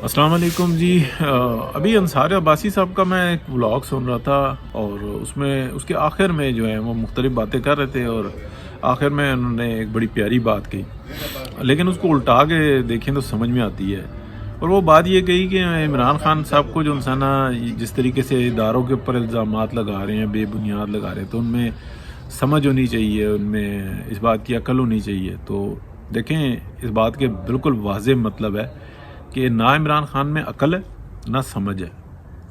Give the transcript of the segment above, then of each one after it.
السلام علیکم جی۔ ابھی انصار عباسی صاحب کا میں ایک ولاگ سن رہا تھا، اور اس میں اس کے آخر میں جو ہے وہ مختلف باتیں کر رہے تھے، اور آخر میں انہوں نے ایک بڑی پیاری بات کہی، لیکن اس کو الٹا کے دیکھیں تو سمجھ میں آتی ہے۔ اور وہ بات یہ کہی کہ عمران خان صاحب کو جو انسان جس طریقے سے اداروں کے اوپر الزامات لگا رہے ہیں، بے بنیاد لگا رہے ہیں، تو ان میں سمجھ ہونی چاہیے، ان میں اس بات کی عقل ہونی چاہیے۔ تو دیکھیں، اس بات کے بالکل واضح مطلب ہے کہ نہ عمران خان میں عقل ہے نہ سمجھ ہے۔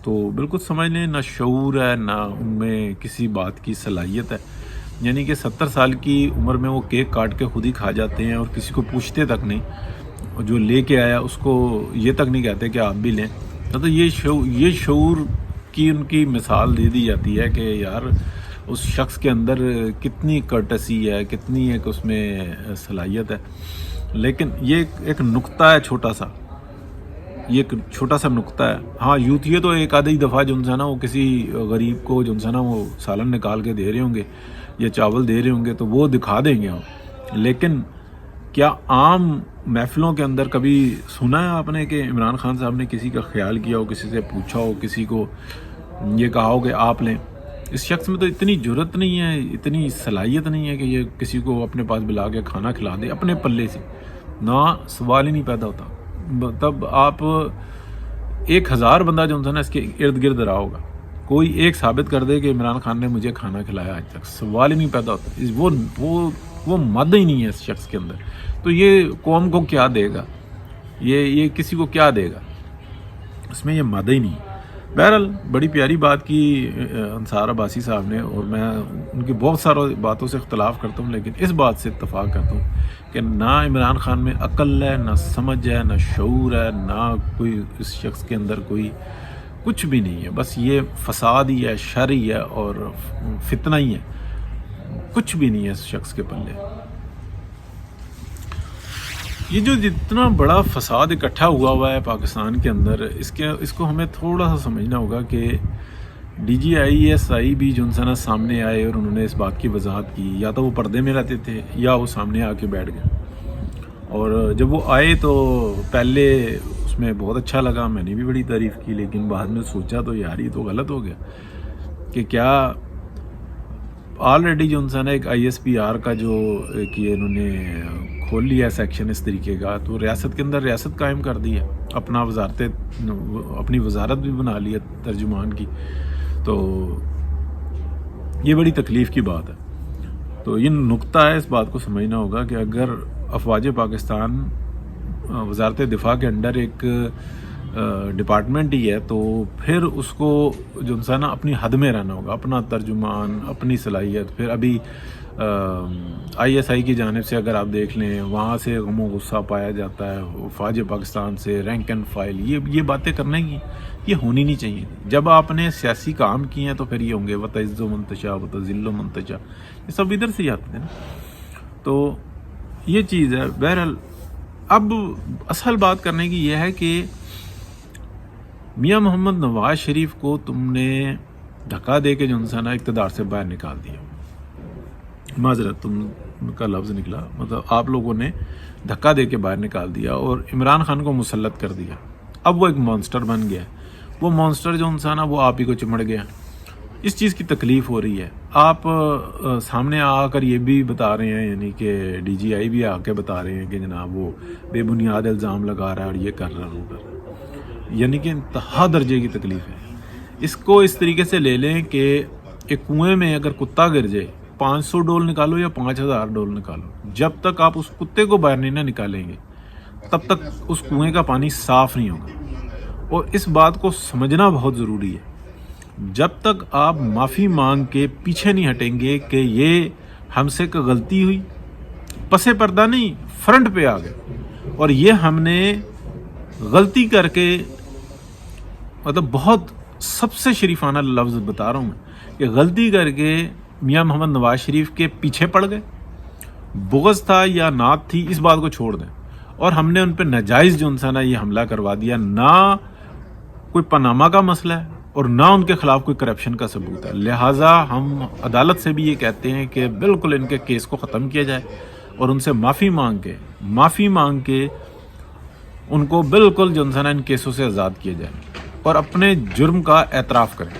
تو بالکل سمجھ لیں، نہ شعور ہے، نہ ان میں کسی بات کی صلاحیت ہے۔ یعنی کہ 70 سال کی عمر میں وہ کیک کاٹ کے خود ہی کھا جاتے ہیں، اور کسی کو پوچھتے تک نہیں، اور جو لے کے آیا اس کو یہ تک نہیں کہتے کہ آپ بھی لیں۔ تو یہ شعور کی ان کی مثال دے دی جاتی ہے کہ یار اس شخص کے اندر کتنی کرٹسی ہے، کتنی ایک اس میں صلاحیت ہے۔ لیکن یہ ایک نقطہ ہے، چھوٹا سا، یہ ایک چھوٹا سا نقطہ ہے۔ ہاں، یہ تو ایک آدھی دفعہ جو انسان وہ کسی غریب کو جو انسان وہ سالن نکال کے دے رہے ہوں گے یا چاول دے رہے ہوں گے تو وہ دکھا دیں گے وہ، لیکن کیا عام محفلوں کے اندر کبھی سنا ہے آپ نے کہ عمران خان صاحب نے کسی کا خیال کیا ہو، کسی سے پوچھا ہو، کسی کو یہ کہا ہو کہ آپ لیں؟ اس شخص میں تو اتنی جرت نہیں ہے، اتنی صلاحیت نہیں ہے کہ یہ کسی کو اپنے پاس بلا کے کھانا کھلا دے اپنے پلے سے، نہ سوال ہی نہیں پیدا ہوتا۔ تب آپ 1000 بندہ جو انسان ہے اس کے ارد گرد رہا ہوگا، کوئی ایک ثابت کر دے کہ عمران خان نے مجھے کھانا کھلایا، آج تک سوال ہی نہیں پیدا ہوتا۔ وہ مد ہی نہیں ہے اس شخص کے اندر، تو یہ قوم کو کیا دے گا، یہ کسی کو کیا دے گا، اس میں یہ مد ہی نہیں ہے۔ بہرحال بڑی پیاری بات کی انصار عباسی صاحب نے، اور میں ان کی بہت ساری باتوں سے اختلاف کرتا ہوں، لیکن اس بات سے اتفاق کرتا ہوں کہ نہ عمران خان میں عقل ہے، نہ سمجھ ہے، نہ شعور ہے، نہ کوئی اس شخص کے اندر کوئی کچھ بھی نہیں ہے۔ بس یہ فساد ہی ہے، شر ہی ہے، اور فتنہ ہی ہے، کچھ بھی نہیں ہے اس شخص کے پلے۔ یہ جو جتنا بڑا فساد اکٹھا ہوا ہے پاکستان کے اندر، اس کو ہمیں تھوڑا سا سمجھنا ہوگا کہ D G I S I بھی جو انسان سامنے آئے اور انہوں نے اس بات کی وضاحت کی، یا تو وہ پردے میں رہتے تھے یا وہ سامنے آ کے بیٹھ گئے۔ اور جب وہ آئے تو پہلے اس میں بہت اچھا لگا، میں نے بھی بڑی تعریف کی، لیکن بعد میں سوچا تو یار یہ تو غلط ہو گیا کہ کیا آلریڈی جو انسان ایک آئی ایس پی آر کا جو کہ انہوں نے کھول لیا سیکشن اس طریقے کا، تو ریاست کے اندر ریاست قائم کر دی ہے، اپنی وزارت بھی بنا لی ہے ترجمان کی۔ تو یہ بڑی تکلیف کی بات ہے۔ تو یہ نقطہ ہے، اس بات کو سمجھنا ہوگا کہ اگر افواج پاکستان وزارت دفاع کے انڈر ایک ڈپارٹمنٹ ہی ہے، تو پھر اس کو جو انسان اپنی حد میں رہنا ہوگا، اپنا ترجمان، اپنی صلاحیت۔ پھر ابھی آئی ایس آئی کی جانب سے اگر آپ دیکھ لیں، وہاں سے غم و غصہ پایا جاتا ہے، افواج پاکستان سے رینک اینڈ فائل، یہ باتیں کرنے کی یہ ہونی نہیں چاہیے۔ جب آپ نے سیاسی کام کیے ہیں تو پھر یہ ہوں گے وَتَعِزُّ مَن تَشَاءُ وَتُذِلُّ مَن تَشَاءُ، یہ سب ادھر سے ہی آتے ہیں نا۔ تو یہ چیز ہے۔ بہرحال اب اصل بات کرنے کی یہ ہے کہ میاں محمد نواز شریف کو تم نے دھکا دے کے جو انسان اقتدار سے باہر نکال دیا، معذرت تم کا لفظ نکلا، مطلب آپ لوگوں نے دھکا دے کے باہر نکال دیا اور عمران خان کو مسلط کر دیا۔ اب وہ ایک مانسٹر بن گیا، وہ مانسٹر جو انسان ہے وہ آپ ہی کو چمڑ گیا۔ اس چیز کی تکلیف ہو رہی ہے۔ آپ سامنے آ کر یہ بھی بتا رہے ہیں، یعنی کہ ڈی جی آئی بھی آ کے بتا رہے ہیں کہ جناب وہ بے بنیاد الزام لگا رہا ہے اور یہ کر رہا ہے، وہ کر رہا ہے، یعنی کہ انتہا درجے کی تکلیف ہے۔ اس کو اس طریقے سے لے لیں کہ ایک کنویں میں اگر کتا گر جائے، 500 ڈول نکالو یا 5000 ڈول نکالو، جب تک آپ اس کتے کو باہر نہیں نکالیں گے تب تک اس کنویں کا پانی صاف نہیں ہوگا۔ اور اس بات کو سمجھنا بہت ضروری ہے، جب تک آپ معافی مانگ کے پیچھے نہیں ہٹیں گے کہ یہ ہم سے غلطی ہوئی، پس پردہ نہیں، فرنٹ پہ آ گئے، اور یہ ہم نے غلطی کر کے، مطلب بہت سب سے شریفانہ لفظ بتا رہا ہوں میں، کہ غلطی کر کے میاں محمد نواز شریف کے پیچھے پڑ گئے، بغض تھا یا نعت تھی اس بات کو چھوڑ دیں، اور ہم نے ان پہ ناجائز جو انسان ہے یہ حملہ کروا دیا۔ نہ کوئی پاناما کا مسئلہ ہے اور نہ ان کے خلاف کوئی کرپشن کا ثبوت ہے، لہٰذا ہم عدالت سے بھی یہ کہتے ہیں کہ بالکل ان کے کیس کو ختم کیا جائے اور ان سے معافی مانگ کے ان کو بالکل جو ہے نا ان کیسوں سے آزاد کیا جائے اور اپنے جرم کا اعتراف کریں،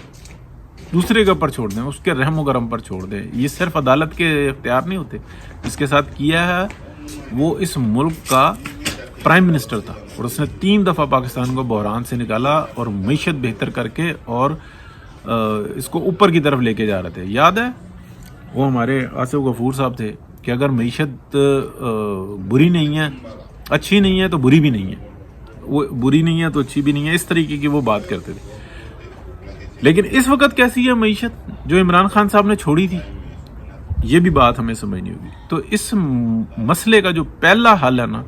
دوسرے کے اوپر چھوڑ دیں، اس کے رحم و کرم پر چھوڑ دیں. یہ صرف عدالت کے اختیار نہیں ہوتے. جس کے ساتھ کیا ہے وہ اس ملک کا پرائم منسٹر تھا اور اس نے 3 دفعہ پاکستان کو بحران سے نکالا اور معیشت بہتر کر کے اور اس کو اوپر کی طرف لے کے جا رہے تھے. یاد ہے وہ ہمارے آصف غفور صاحب تھے کہ اگر معیشت بری نہیں ہے، اچھی نہیں ہے تو بری بھی نہیں ہے، وہ بری نہیں ہے تو اچھی بھی نہیں ہے، اس طریقے کی وہ بات کرتے تھے. لیکن اس وقت کیسی ہے معیشت جو عمران خان صاحب نے چھوڑی تھی؟ یہ بھی بات ہمیں سمجھنی ہوگی. تو اس مسئلے کا جو پہلا حل ہے نا،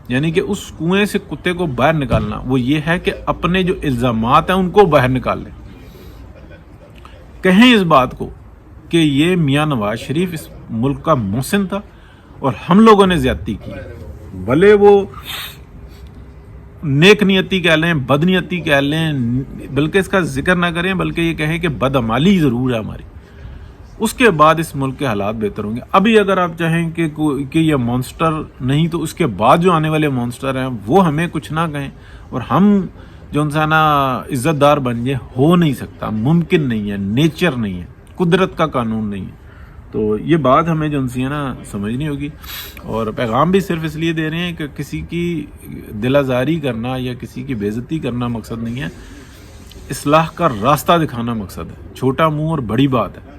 یعنی کہ اس کنویں سے کتے کو باہر نکالنا، وہ یہ ہے کہ اپنے جو الزامات ہیں ان کو باہر نکال لیں. کہیں اس بات کو کہ یہ میاں نواز شریف اس ملک کا محسن تھا اور ہم لوگوں نے زیادتی کی، بھلے وہ نیک نیتی کہہ لیں، بد نیتی کہہ لیں، بلکہ اس کا ذکر نہ کریں، بلکہ یہ کہیں کہ بدعمالی ضرور ہے ہماری. اس کے بعد اس ملک کے حالات بہتر ہوں گے. ابھی اگر آپ چاہیں کہ یہ مانسٹر نہیں تو اس کے بعد جو آنے والے مانسٹر ہیں وہ ہمیں کچھ نہ کہیں اور ہم جو انسان عزت دار بن جائے، ہو نہیں سکتا، ممکن نہیں ہے، نیچر نہیں ہے، قدرت کا قانون نہیں ہے. تو یہ بات ہمیں جو ہے نا سمجھنی ہوگی. اور پیغام بھی صرف اس لیے دے رہے ہیں کہ کسی کی دل آزاری کرنا یا کسی کی بے عزتی کرنا مقصد نہیں ہے، اصلاح کا راستہ دکھانا مقصد ہے. چھوٹا منہ اور بڑی بات ہے.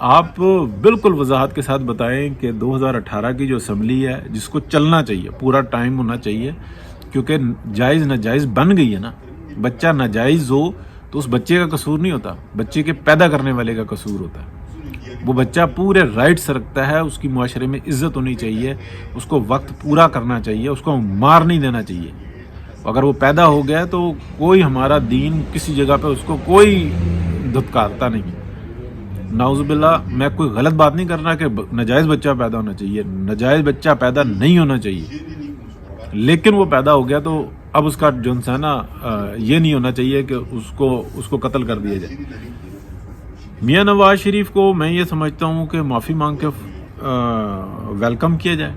آپ بالکل وضاحت کے ساتھ بتائیں کہ 2018 کی جو اسمبلی ہے جس کو چلنا چاہیے، پورا ٹائم ہونا چاہیے، کیونکہ جائز ناجائز بن گئی ہے نا. بچہ ناجائز ہو تو اس بچے کا قصور نہیں ہوتا، بچے کے پیدا کرنے والے کا قصور ہوتا ہے. وہ بچہ پورے رائٹس رکھتا ہے، اس کی معاشرے میں عزت ہونی چاہیے، اس کو وقت پورا کرنا چاہیے، اس کو مار نہیں دینا چاہیے. اگر وہ پیدا ہو گیا تو کوئی ہمارا دین کسی جگہ پہ اس کو کوئی دھتکارتا نہیں. نعوذ باللہ، میں کوئی غلط بات نہیں کرنا کہ ناجائز بچہ پیدا ہونا چاہیے، ناجائز بچہ پیدا نہیں ہونا چاہیے، لیکن وہ پیدا ہو گیا تو اب اس کا جو ہے نا یہ نہیں ہونا چاہیے کہ اس کو قتل کر دیا جائے. میاں نواز شریف کو میں یہ سمجھتا ہوں کہ معافی مانگ کے ویلکم کیا جائے.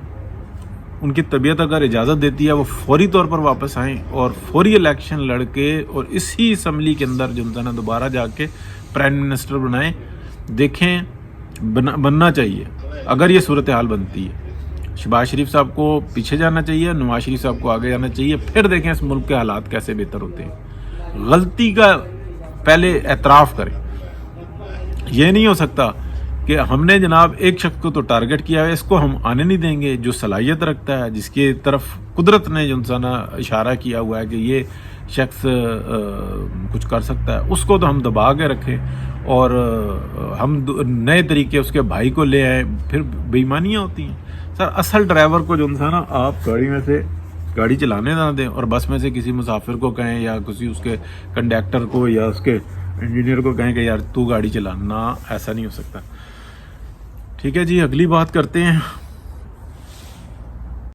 ان کی طبیعت اگر اجازت دیتی ہے وہ فوری طور پر واپس آئیں اور فوری الیکشن لڑ کے اور اسی اسمبلی کے اندر جو ہے نا دوبارہ جا کے پرائم منسٹر بنائیں. دیکھیں بننا چاہیے اگر یہ صورتحال بنتی ہے. شہباز شریف صاحب کو پیچھے جانا چاہیے، نواز شریف صاحب کو آگے جانا چاہیے، پھر دیکھیں اس ملک کے حالات کیسے بہتر ہوتے ہیں. غلطی کا پہلے اعتراف کریں. یہ نہیں ہو سکتا کہ ہم نے جناب ایک شخص کو تو ٹارگٹ کیا ہے، اس کو ہم آنے نہیں دیں گے جو صلاحیت رکھتا ہے، جس کی طرف قدرت نے جو انسان اشارہ کیا ہوا ہے کہ یہ شخص کچھ کر سکتا ہے، اس کو تو ہم دبا کے رکھیں اور ہم نئے طریقے اس کے بھائی کو لے آئیں. پھر بے ایمانیاں ہوتی ہیں. سر اصل ڈرائیور کو جو ہے نا آپ گاڑی میں سے گاڑی چلانے نہ دیں اور بس میں سے کسی مسافر کو کہیں یا کسی اس کے کنڈکٹر کو یا اس کے انجینئر کو کہیں کہ یار تو گاڑی چلانا، ایسا نہیں ہو سکتا. ٹھیک ہے جی، اگلی بات کرتے ہیں.